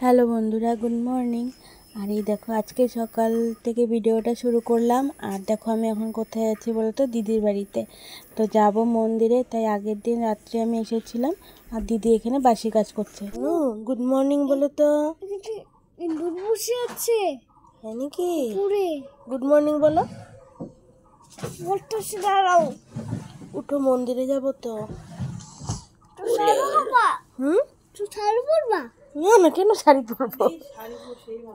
Hello বন্ধুরা, good morning. আর এই দেখো আজকে সকাল থেকে ভিডিওটা শুরু করলাম। আর দেখো আমি এখন কোথায় আছি বলো তো, দিদির বাড়িতে। তো যাব মন্দিরে, তাই আগের দিন রাত্রে আমি এসেছিলাম। আর দিদি এখানে বাসি কাজ করছে। গুড মর্নিং বলো তো। বসে আছে হ্যাঁ নাকি? গুড মর্নিং বলো। বলতেছে দাঁড়াও, উঠো, মন্দিরে যাব তো। হুম তুই শাড়ি পরবা? না না, কেন শাড়ি পরবো?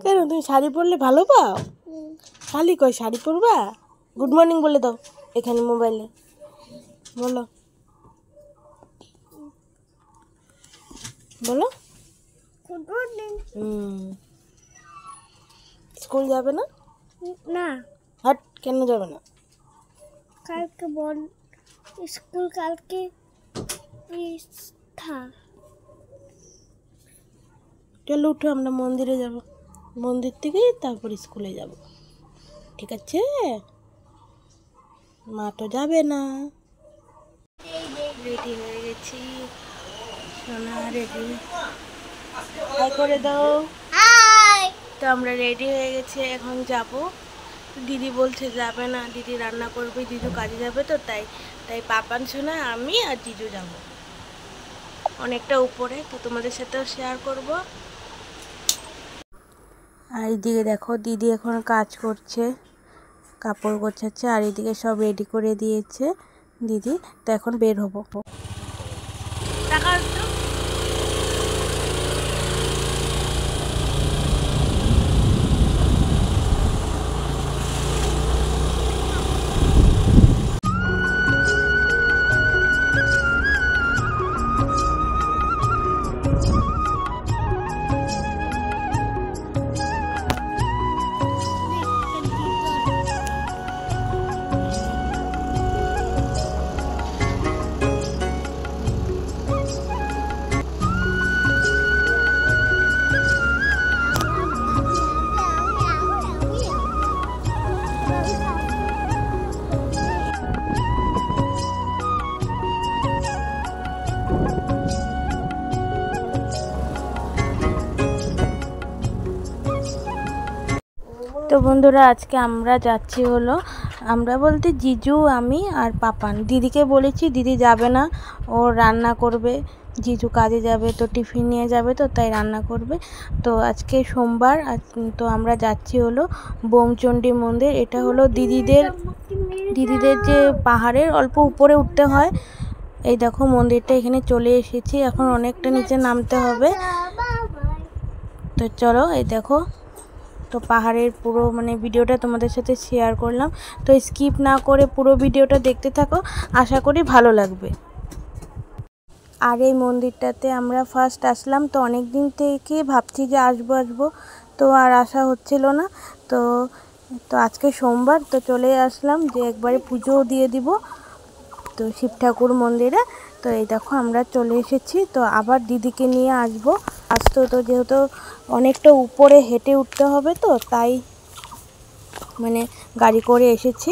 কেন, তুমি শাড়ি পরলে ভালো পাও? খালি কয় শাড়ি পরবা? গুড মর্নিং বলে দাও এখানে মোবাইলে, বলো বলো। Good morning. স্কুল যাবে না? না, হাট, কেন যাবে না? কালকে বল, স্কুল কালকে পরীক্ষা। চলো উঠো, আমরা মন্দিরে যাব। মন্দির থেকে তারপর স্কুলে যাব, ঠিক আছে? মা তো যাবে না। রেডি হয়ে গেছি, সোনা রেডি, হাই করে দাও। হাই। তো আমরা রেডি হয়ে গেছি, এখন যাব। দিদি বলছে যাবে না, দিদি রান্না করবে, জিজু কাজে যাবে, তো তাই তাই পাপান সোনা, আমি আর জিজু যাব অনেকটা উপরে, তো তোমাদের সাথেও শেয়ার করব। আর এইদিকে দেখো দিদি এখন কাজ করছে, কাপড় গোছাচ্ছে। আর এদিকে সব রেডি করে দিয়েছে দিদি, তো এখন বের হবো। তো বন্ধুরা, আজকে আমরা যাচ্ছি হলো, আমরা বলতে জিজু, আমি আর পাপান। দিদিকে বলেছি, দিদি যাবে না, ও রান্না করবে। জিজু কাজে যাবে, তো টিফিন নিয়ে যাবে, তো তাই রান্না করবে। তো আজকে সোমবার, তো আমরা যাচ্ছি হলো বোমচণ্ডী মন্দির। এটা হলো দিদিদের যে পাহাড়ের অল্প উপরে উঠতে হয়। এই দেখো মন্দিরটা এখানে চলে এসেছি, এখন অনেকটা নিচে নামতে হবে। তো চলো, এই দেখো, তো পাহাড়ের পুরো ভিডিওটা তোমাদের সাথে শেয়ার করলাম। তো স্কিপ না করে পুরো ভিডিওটা দেখতে থাকো, আশা করি ভালো লাগবে। আর এই মন্দিরটাতে আমরা ফার্স্ট আসলাম, তো অনেক দিন থেকে ভাবছি যে আসবো, তো আর আসা হচ্ছিল না। তো তো আজকে সোমবার, তো চলে আসলাম যে একবারে পুজোও দিয়ে দিব তো শিব ঠাকুর মন্দিরে। তো এই দেখো আমরা চলে এসেছি, তো আবার দিদিকে নিয়ে আসতো, তো যেহেতু অনেকটা উপরে হেঁটে উঠতে হবে, তো তাই গাড়ি করে এসেছি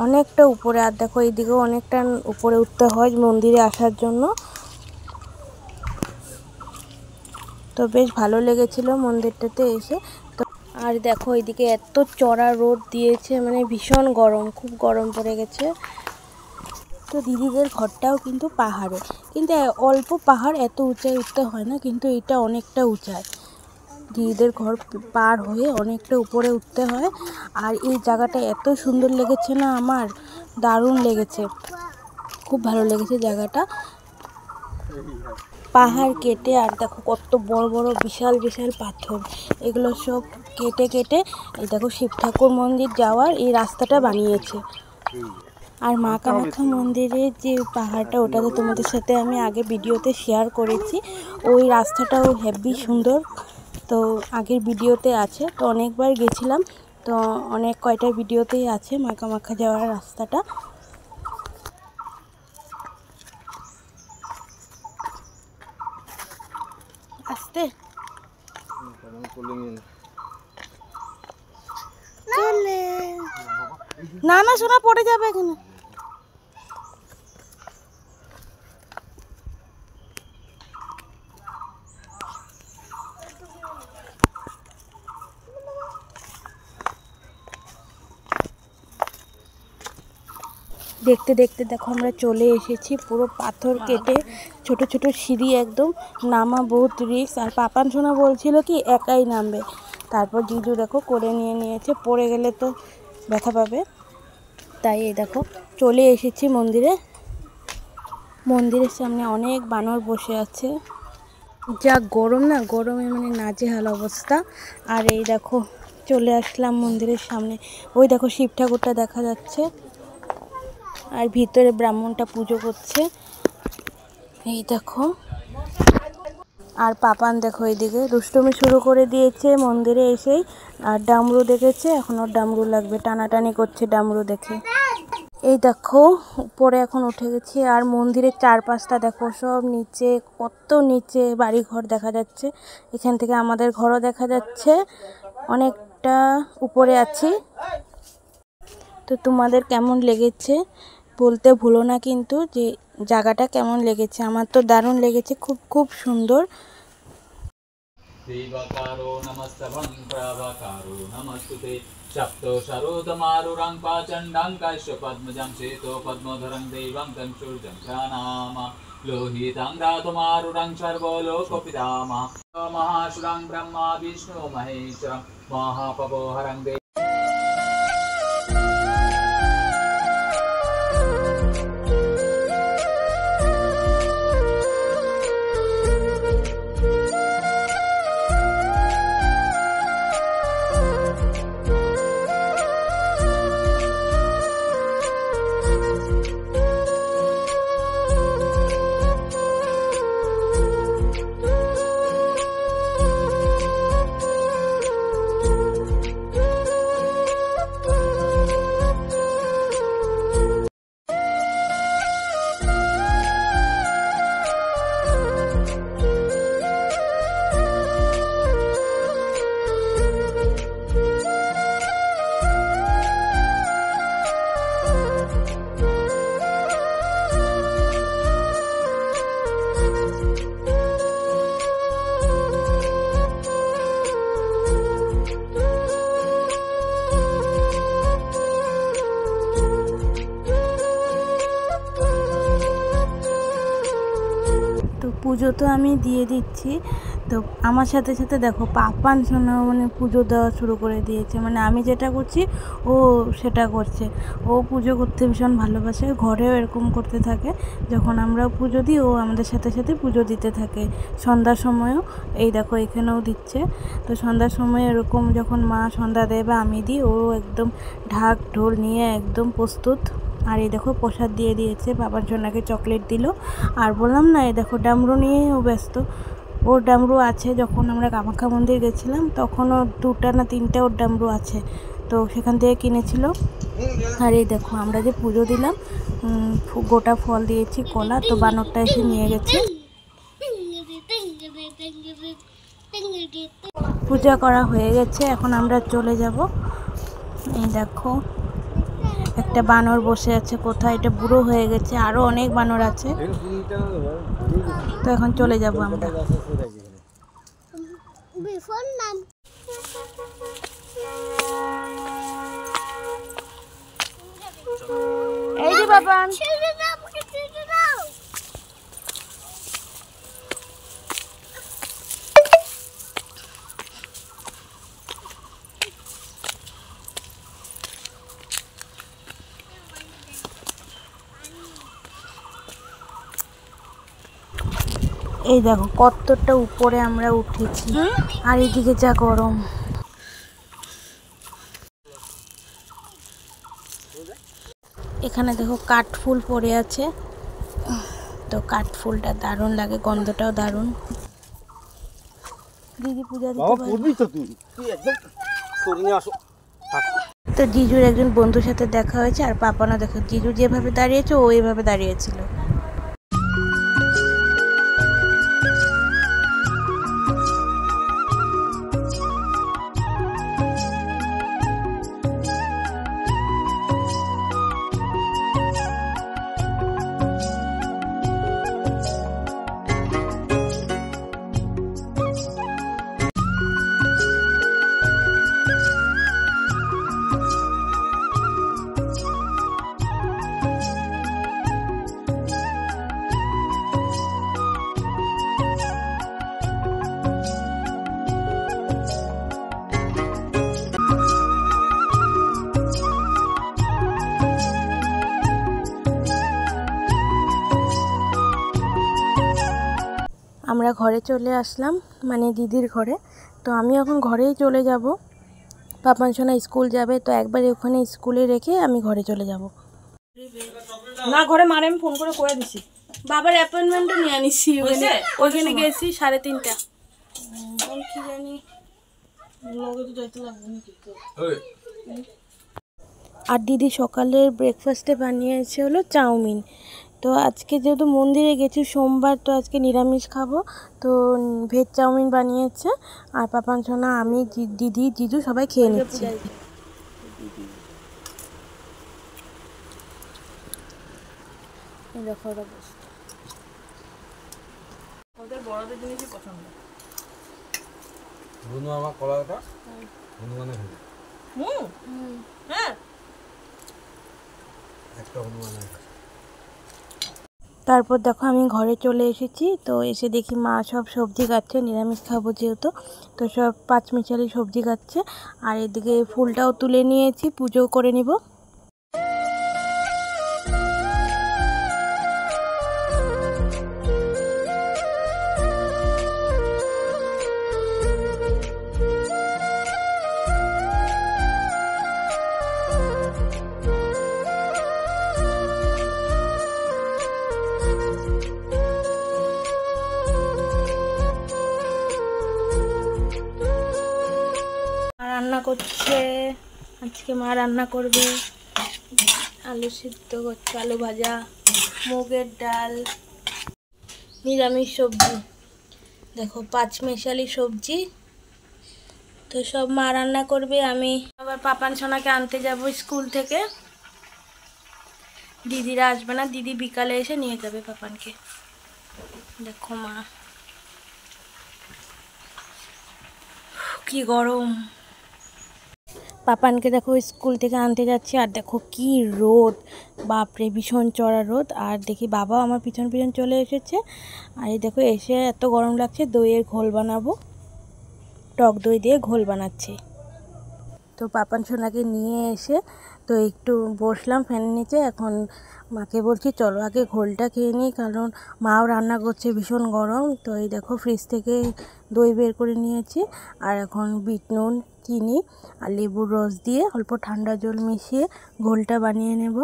অনেকটা উপরে। আর দেখো এইদিকেও অনেকটা উপরে উঠতে হয় মন্দিরে আসার জন্য। তো বেশ ভালো লেগেছিল মন্দিরটাতে এসে। তো আর দেখো এইদিকে এত চড়া রোদ দিয়েছে, ভীষণ গরম, খুব গরম পড়ে গেছে। তো দিদিদের ঘরটাও কিন্তু পাহাড়ে, কিন্তু অল্প পাহাড়, এত উঁচাই উঠতে হয় না, কিন্তু এটা অনেকটা উঁচাই। দিদিদের ঘর পার হয়ে অনেকটা উপরে উঠতে হয়। আর এই জায়গাটা এত সুন্দর লেগেছে না, আমার দারুণ লেগেছে, খুব ভালো লেগেছে জায়গাটা। পাহাড় কেটে, আর দেখো কত বড় বড় বিশাল বিশাল পাথর, এগুলো সব কেটে কেটে এই দেখো শিব ঠাকুর মন্দির যাওয়ার এই রাস্তাটা বানিয়েছে। আর মা কামাখ্যা মন্দিরের যে পাহাড়টা, ওটা তো তোমাদের সাথে আমি আগে ভিডিওতে শেয়ার করেছি। ওই রাস্তাটাও হেভি সুন্দর, তো আগের ভিডিওতে আছে, তো অনেকবার গেছিলাম, তো অনেক কয়টা ভিডিওতেই আছে মা কামাখ্যা যাওয়ার রাস্তাটা। আসতে না না, সোনা পড়ে যাবে এখানে। দেখতে দেখতে দেখো আমরা চলে এসেছি, পুরো পাথর কেটে ছোট ছোট সিঁড়ি, একদম নামা বহুত রিস্ক। আর পাপান সোনা বলছিল কি একাই নামবে, তারপর জিজু দেখো করে নিয়েছে, পড়ে গেলে তো ব্যথা পাবে। তাই এই দেখো চলে এসেছি মন্দিরে। মন্দিরের সামনে অনেক বানর বসে আছে, যা গরম না, গরমে মানে নাজেহাল অবস্থা। আর এই দেখো চলে আসলাম মন্দিরের সামনে, ওই দেখো শিব ঠাকুরটা দেখা যাচ্ছে, আর ভিতরে ব্রাহ্মণটা পুজো করছে, এই দেখো। আর পাপান দেখো এইদিকে দুষ্টুমি শুরু করে দিয়েছে মন্দিরে এসেই, আর ডামরু দেখেছে, এখন ওর ডামরু লাগবে, টানাটানি করছে ডামরু দেখে। এই দেখো উপরে এখন উঠে গেছি, আর মন্দিরের চারপাশটা দেখো সব নিচে, কত নিচে বাড়িঘর দেখা যাচ্ছে। এখান থেকে আমাদের ঘরও দেখা যাচ্ছে, অনেকটা উপরে আছি। তো তোমাদের কেমন লেগেছে বলতে ভুলো না কিন্তু, যে জায়গাটা কেমন লেগেছে। আমার তো দারুণ লেগেছে, খুব খুব সুন্দর। देवकारो नमस्तभं प्रभाकारो नमस्तुते सप्तो शरोदमारुरं पाचण्डं काश्यपद्मजं चेतो पद्मधरं देवं तं सूर्यं प्रणमामि लोहितं धातुमारुरं सर्वलोकपितामह महासुरं ब्रह्मा विष्णु महेश्वरं महापवोहरं देवं। তো পুজো তো আমি দিয়ে দিচ্ছি, তো আমার সাথে সাথে দেখো পাপান সোনা মানে পুজো দেওয়া শুরু করে দিয়েছে, মানে আমি যেটা করছি ও সেটা করছে। ও পুজো করতে ভীষণ ভালোবাসে, ঘরেও এরকম করতে থাকে, যখন আমরা পুজো দিই ও আমাদের সাথে সাথে পুজো দিতে থাকে। সন্ধ্যার সময়ও এই দেখো এখানেও দিচ্ছে। তো সন্ধ্যার সময় এরকম যখন মা সন্ধ্যা দেয় বা আমি দিই, ও একদম ঢাক ঢোল নিয়ে একদম প্রস্তুত। আর এই দেখো প্রসাদ দিয়ে দিয়েছে, বাবার জন্যকে চকলেট দিল। আর বললাম না, এই দেখো ডামরু নিয়ে ও ব্যস্ত। ওর ডামরু আছে, যখন আমরা কামাখ্যা মন্দির গেছিলাম তখনও 2টা না 3টা ওর ডামরু আছে, তো সেখান থেকে কিনেছিল। আর এই দেখো আমরা যে পুজো দিলাম, গোটা ফল দিয়েছি, কলা, তো বানরটা এসে নিয়ে গেছে। পূজা করা হয়ে গেছে, এখন আমরা চলে যাব। এই দেখো একটা বানর বসে আছে কোথায়, এটা বুড়ো হয়ে গেছে, আরো অনেক বানর আছে। তো এখন চলে যাব আমরা। এই যে বাবান, এই দেখো কতটা উপরে আমরা উঠেছি, আর এদিকে যা গরম। এখানে দেখো কাঠফুল পড়ে আছে, তো কাঠফুলটা দারুণ লাগে, গন্ধটাও দারুণ। দিদি পূজা দিতে পারবি তো তুই একদম তোর নিয়ে আসো। তো জিজুর একজন বন্ধুর সাথে দেখা হয়েছে, আর পাপানও দেখো জিজু যেভাবে দাঁড়িয়েছে ও এইভাবে দাঁড়িয়েছিল। আমরা ঘরে চলে আসলাম, মানে দিদির ঘরে। তো আমি এখন ঘরেই চলে যাব, পাপান সোনা স্কুল যাবে, তো একবারে ওখানে স্কুলে রেখে আমি ঘরে চলে যাব। না ঘরে মারে আমি ফোন করে দিছি। বাবার অ্যাপয়েন্টমেন্টও নিয়ে আনিছি, ওইখানে গেছি 3:30টা। কি জানি লগে তো যাইতে লাগবে নাকি তো। আর দিদি সকালের ব্রেকফাস্টে বানিয়েছে হলো চাউমিন। তো আজকে যেহেতু মন্দিরে গেছি সোমবার, তো আজকে নিরামিষ খাবো, তো ভেজ চাউমিন বানিয়েছে। আর পাপান সোনা, আমি, দিদি, জিজু সবাই খেয়ে নিচ্ছি। দেখো অবস্থা, ওদের বড়দের জিনিসই পছন্দ। বুনু আমার কলাটা হনুমানের ভেজে হ্যাঁ একটা হনুমানের কাছে। তারপর দেখো আমি ঘরে চলে এসেছি, তো এসে দেখি মা সব সবজি কাটছে, নিরামিষ খাবো যেহেতু, তো সব পাঁচমিশালি সবজি কাটছে। আর এদিকে ফুলটাও তুলে নিয়েছি, পুজো করে নিব। রান্না করছে, আজকে মা রান্না করবে, আলু সিদ্ধ করছে, আলু ভাজা, মুগের ডাল, নিরামিষ সবজি। দেখো পাঁচমিশালি সবজি, তো সব মা রান্না করবে। আমি আবার পাপান সোনাকে আনতে যাব স্কুল থেকে। দিদিরা আসবে না, দিদি বিকালে এসে নিয়ে যাবে পাপানকে। দেখো মা, কি গরম। পাপানকে দেখো স্কুল থেকে আনতে যাচ্ছি, আর দেখো কি রোদ, বাপরে ভীষণ চড়া রোদ। আর দেখি বাবাও আমার পিছন পিছন চলে এসেছে। আর এই দেখো এসে এত গরম লাগছে, দইয়ের ঘোল বানাবো, টক দই দিয়ে ঘোল বানাচ্ছি। তো পাপান সোনাকে নিয়ে এসে তো একটু বসলাম ফ্যানের নিচে। এখন মাকে বলছি চলো আগে ঘোলটা খেয়ে নিই, কারণ মাও রান্না করছে, ভীষণ গরম। তো এই দেখো ফ্রিজ থেকে দই বের করে নিয়েছি, আর এখন বিট নুন, চিনি আর লেবুর রস দিয়ে অল্প ঠান্ডা জল মিশিয়ে ঘোলটা বানিয়ে নেব।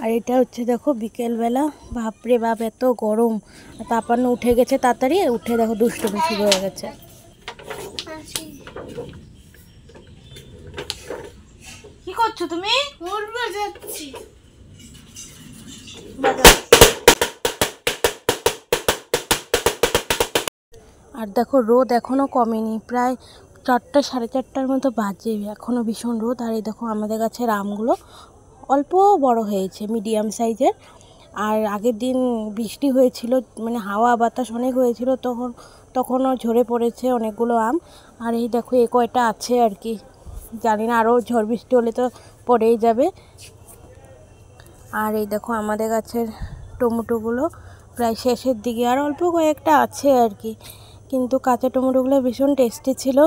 আর এটা হচ্ছে দেখো বিকেলবেলা, বাপরে বাপ এত গরম। আর পাপানো উঠে গেছে তাড়াতাড়ি, উঠে দেখো দুষ্টুমি শুরু হয়ে গেছে। কি করছো তুমি? যাচ্ছি। আর দেখো রোদ এখনো কমেনি, প্রায় 4টা 4:30টার মতো বাজে, এখনো ভীষণ রোদ। আর এই দেখো আমাদের গাছের আমগুলো অল্প বড় হয়েছে, মিডিয়াম সাইজের। আর আগের দিন বৃষ্টি হয়েছিল, মানে হাওয়া বাতাস অনেক হয়েছিল, তখনও ঝরে পড়েছে অনেকগুলো আম। আর এই দেখো এ কয়টা আছে আর কি, জানি না আরও ঝড় বৃষ্টি হলে তো পড়েই যাবে। আর এই দেখো আমাদের গাছের টমেটোগুলো প্রায় শেষের দিকে, আর অল্প কয়েকটা আছে আর কি, কিন্তু কাঁচা টমেটোগুলো ভীষণ টেস্টি ছিল।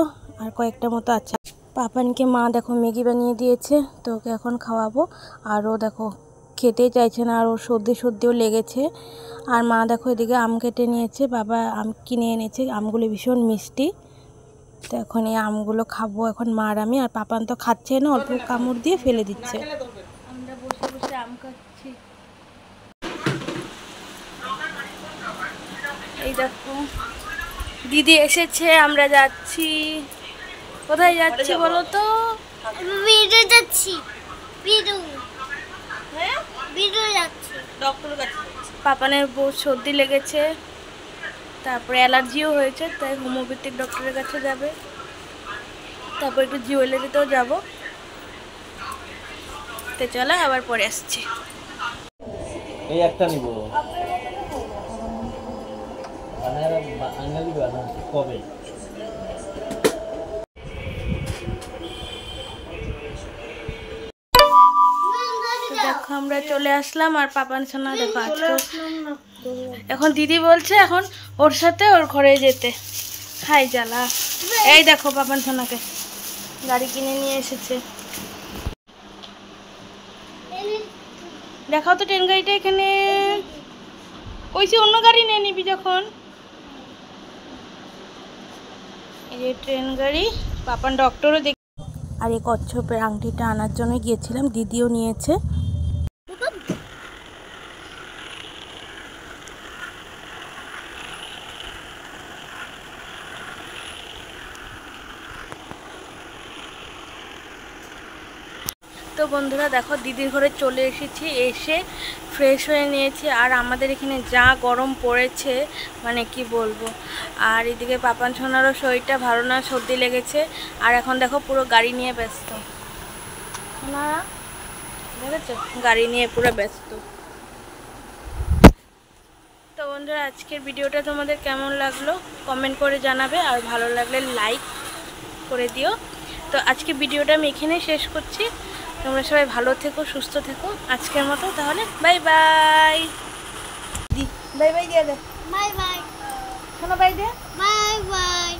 আর কয়েকটা মতো আছে। পাপানকে মা দেখো ম্যাগি বানিয়ে দিয়েছে, তো ওকে এখন খাওয়াবো। আর ও দেখো খেতেই চাইছে না, আর ওর সর্দিও লেগেছে। আর মা দেখো এদিকে আম কেটে নিয়েছে, বাবা আম কিনে এনেছে, আমগুলো ভীষণ মিষ্টি। তো এখন এই আমগুলো খাবো এখন মা আর আমি। আর পাপান তো খাচ্ছে না, অল্প কামড় দিয়ে ফেলে দিচ্ছে। আমরা বসে বসে আম খাচ্ছি। এই দেখো দিদি এসেছে, আমরা যাচ্ছি। কোথায় যাচ্ছি বলো তো? বিরু যাচ্ছি। বিরু। হ্যাঁ, বিরু যাচ্ছি। ডক্টরের কাছে। পাপানের বউ সর্দি লেগেছে, তারপরে অ্যালার্জিও হয়েছে, তাই হোমিওপ্যাথিক ডক্টরের কাছে যাবে। তারপর একটু জুয়েলারিতেও যাব। তো চলো আবার পরে আসছি। এই একটা নিব কবে? দেখো আমরা চলে আসলাম, আর পাপান সোনা দেখো আজকে এখন দিদি বলছে এখন ওর সাথে ওর ঘরে যেতে। হাই জ্বালা। এই দেখো পাপান সোনাকে গাড়ি কিনে নিয়ে এসেছে। দেখাও তো ট্রেন গাড়িটা এখানে। কইছি অন্য গাড়ি নিয়ে নিবি যখন। এই যে ট্রেন গাড়ি। পাপান ডক্টরও দেখ। আর এই কচ্ছপের আংটিটা আনার জন্য গিয়েছিলাম, দিদিও নিয়েছে। তো বন্ধুরা দেখো দিদির ঘরে চলে এসেছি, এসে ফ্রেশ হয়ে নিয়েছি। আর আমাদের এখানে যা গরম পড়েছে মানে কি বলবো। আর এদিকে পাপান সোনারও শরীরটা ভালো না, সর্দি লেগেছে। আর এখন দেখো পুরো গাড়ি নিয়ে ব্যস্ত না, দেখেছো গাড়ি নিয়ে পুরো ব্যস্ত। তো বন্ধুরা আজকের ভিডিওটা তোমাদের কেমন লাগলো কমেন্ট করে জানাবে, আর ভালো লাগলে লাইক করে দিও। তো আজকে ভিডিওটা আমি এখানেই শেষ করছি। তোমরা সবাই ভালো থেকো, সুস্থ থেকো আজকের মতো। তাহলে বাই বাই। বাই বাই দিয়ে দে। বাই বাই শোনো বাই দে। Bye bye.